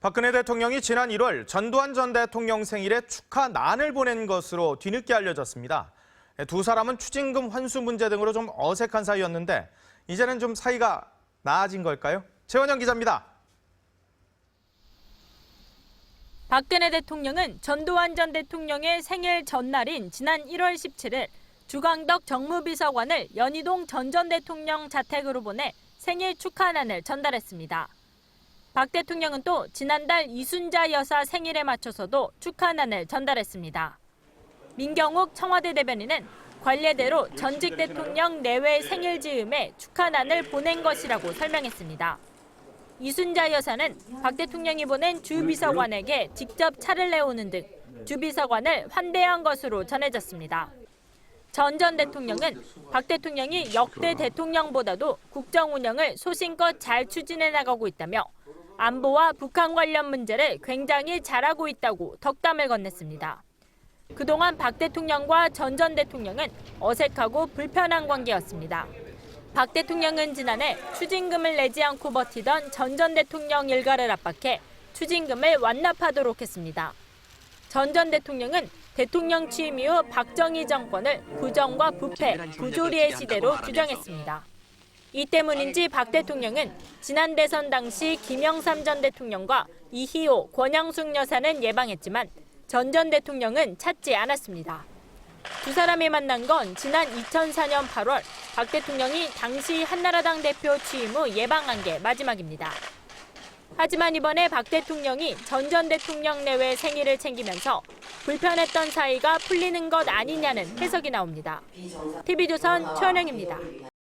박근혜 대통령이 지난 1월 전두환 전 대통령 생일에 축하난을 보낸 것으로 뒤늦게 알려졌습니다. 두 사람은 추징금 환수 문제 등으로 좀 어색한 사이였는데 이제는 좀 사이가 나아진 걸까요? 최원영 기자입니다. 박근혜 대통령은 전두환 전 대통령의 생일 전날인 지난 1월 17일 주광덕 정무비서관을 연희동 전 대통령 자택으로 보내 생일 축하난을 전달했습니다. 박 대통령은 또 지난달 이순자 여사 생일에 맞춰서도 축하난을 전달했습니다. 민경욱 청와대 대변인은 관례대로 전직 대통령 내외 생일 즈음에 축하난을 보낸 것이라고 설명했습니다. 이순자 여사는 박 대통령이 보낸 주 비서관에게 직접 차를 내오는 등 주 비서관을 환대한 것으로 전해졌습니다. 전 대통령은 박 대통령이 역대 대통령보다도 국정 운영을 소신껏 잘 추진해 나가고 있다며 안보와 북한 관련 문제를 굉장히 잘하고 있다고 덕담을 건넸습니다. 그동안 박 대통령과 전 대통령은 어색하고 불편한 관계였습니다. 박 대통령은 지난해 추징금을 내지 않고 버티던 전 대통령 일가를 압박해 추징금을 완납하도록 했습니다. 전 대통령은 대통령 취임 이후 박정희 정권을 부정과 부패, 부조리의 시대로 규정했습니다. 이 때문인지 박 대통령은 지난 대선 당시 김영삼 전 대통령과 이희호, 권영숙 여사는 예방했지만 전 대통령은 찾지 않았습니다. 두 사람이 만난 건 지난 2004년 8월 박 대통령이 당시 한나라당 대표 취임 후 예방한 게 마지막입니다. 하지만 이번에 박 대통령이 전 대통령 내외 생일을 챙기면서 불편했던 사이가 풀리는 것 아니냐는 해석이 나옵니다. TV조선 최원영입니다.